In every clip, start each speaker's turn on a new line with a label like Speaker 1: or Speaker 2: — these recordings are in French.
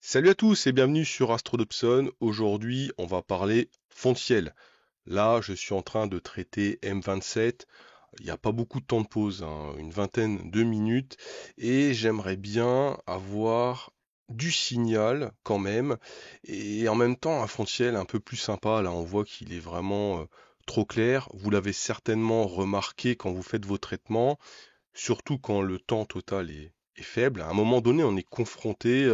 Speaker 1: Salut à tous et bienvenue sur Astrodobson. Aujourd'hui, on va parler fond de ciel. Là, je suis en train de traiter M27. Il n'y a pas beaucoup de temps de pause, hein, une vingtaine de minutes, et j'aimerais bien avoir du signal quand même, et en même temps un fond de ciel un peu plus sympa. Là, on voit qu'il est vraiment trop clair. Vous l'avez certainement remarqué quand vous faites vos traitements, surtout quand le temps total est faible. À un moment donné, on est confronté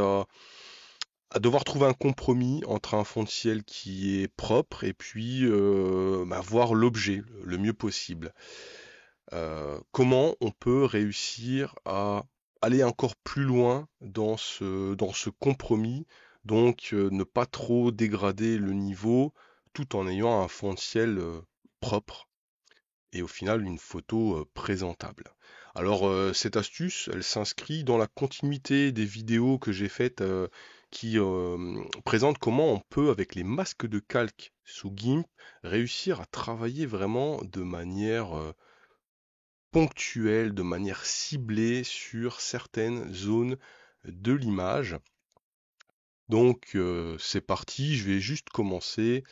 Speaker 1: à devoir trouver un compromis entre un fond de ciel qui est propre et puis voir l'objet le mieux possible. Comment on peut réussir à aller encore plus loin dans ce compromis, donc ne pas trop dégrader le niveau tout en ayant un fond de ciel propre et au final une photo présentable. Alors cette astuce, elle s'inscrit dans la continuité des vidéos que j'ai faites qui présentent comment on peut, avec les masques de calque sous GIMP, réussir à travailler vraiment de manière ponctuelle, de manière ciblée sur certaines zones de l'image. Donc c'est parti, je vais juste commencer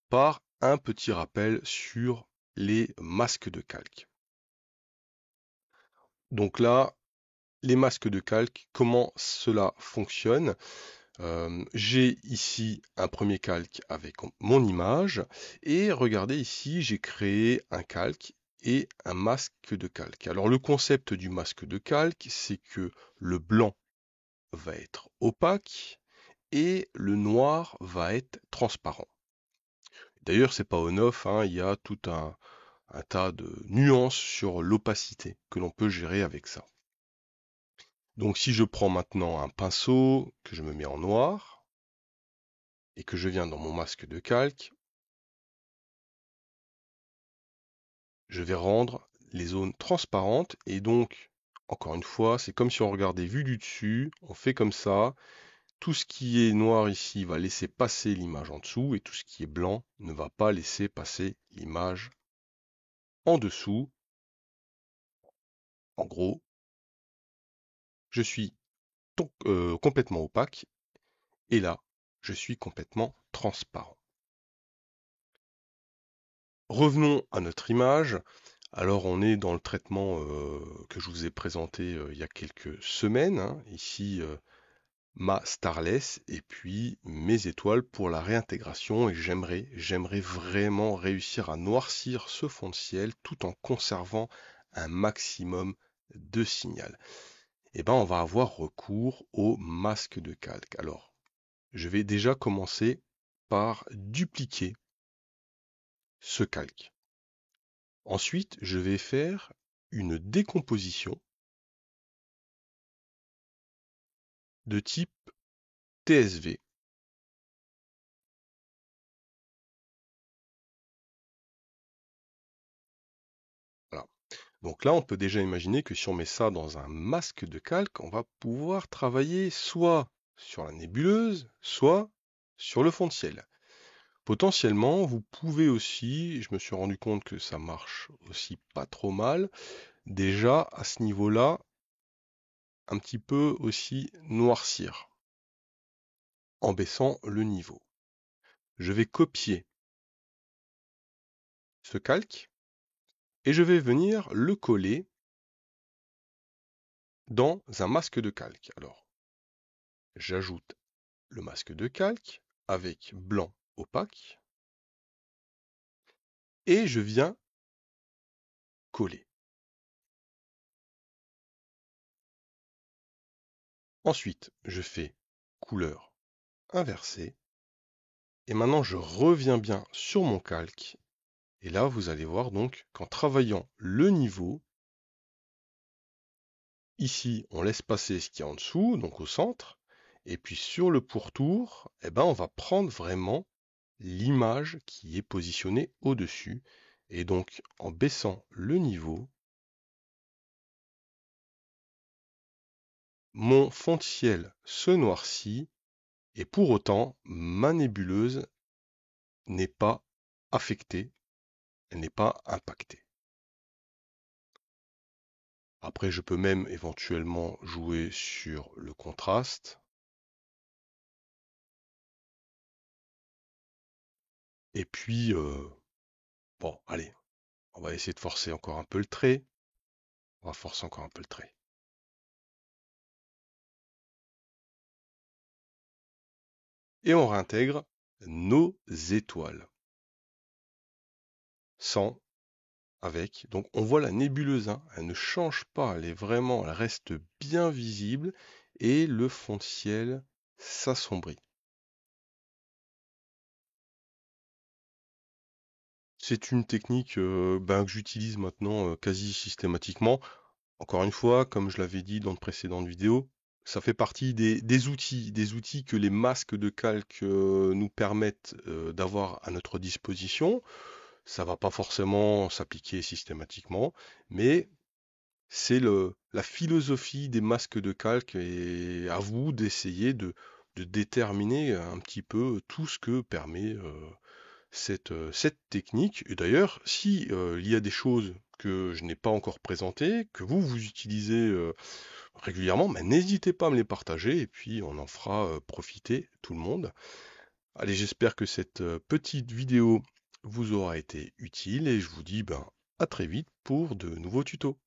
Speaker 1: par un petit rappel sur les masques de calque. Donc là, les masques de calque, comment cela fonctionne? J'ai ici un premier calque avec mon image et regardez ici, j'ai créé un calque et un masque de calque. Alors le concept du masque de calque, c'est que le blanc va être opaque et le noir va être transparent. D'ailleurs, c'est pas on-off, hein, il y a tout un tas de nuances sur l'opacité que l'on peut gérer avec ça. Donc si je prends maintenant un pinceau que je me mets en noir et que je viens dans mon masque de calque, je vais rendre les zones transparentes et donc, encore une fois, c'est comme si on regardait vu du dessus, on fait comme ça, tout ce qui est noir ici va laisser passer l'image en dessous et tout ce qui est blanc ne va pas laisser passer l'image en dessous. En gros, je suis complètement opaque et là, je suis complètement transparent. Revenons à notre image. Alors on est dans le traitement que je vous ai présenté il y a quelques semaines, hein. Ici ma Starless et puis mes étoiles pour la réintégration et j'aimerais vraiment réussir à noircir ce fond de ciel tout en conservant un maximum de signal. Et ben on va avoir recours au masque de calque. Alors je vais déjà commencer par dupliquer ce calque. Ensuite, je vais faire une décomposition de type TSV. Voilà. Donc là, on peut déjà imaginer que si on met ça dans un masque de calque, on va pouvoir travailler soit sur la nébuleuse, soit sur le fond de ciel. Potentiellement, vous pouvez aussi, je me suis rendu compte que ça marche aussi pas trop mal, déjà à ce niveau-là, un petit peu aussi noircir en baissant le niveau. Je vais copier ce calque et je vais venir le coller dans un masque de calque. Alors, j'ajoute le masque de calque avec blanc opaque et je viens coller. Ensuite, je fais couleur inversée et maintenant je reviens bien sur mon calque et là vous allez voir donc qu'en travaillant le niveau, ici on laisse passer ce qu'il y a en dessous, donc au centre, et puis sur le pourtour, eh ben, on va prendre vraiment l'image qui est positionnée au-dessus. Et donc, en baissant le niveau, mon fond de ciel se noircit et pour autant, ma nébuleuse n'est pas affectée, elle n'est pas impactée. Après, je peux même éventuellement jouer sur le contraste. Et puis, bon, allez, on va essayer de forcer encore un peu le trait. On va forcer encore un peu le trait. Et on réintègre nos étoiles. Sans, avec. Donc on voit la nébuleuse, hein, elle ne change pas, elle reste bien visible. Et le fond de ciel s'assombrit. C'est une technique que j'utilise maintenant quasi systématiquement. Encore une fois, comme je l'avais dit dans de précédentes vidéos, ça fait partie des outils que les masques de calque nous permettent d'avoir à notre disposition. Ça va pas forcément s'appliquer systématiquement, mais c'est la philosophie des masques de calque et à vous d'essayer de déterminer un petit peu tout ce que permet cette technique. Et d'ailleurs, si il y a des choses que je n'ai pas encore présentées, que vous utilisez régulièrement, ben, n'hésitez pas à me les partager et puis on en fera profiter tout le monde. Allez, j'espère que cette petite vidéo vous aura été utile et je vous dis ben, à très vite pour de nouveaux tutos.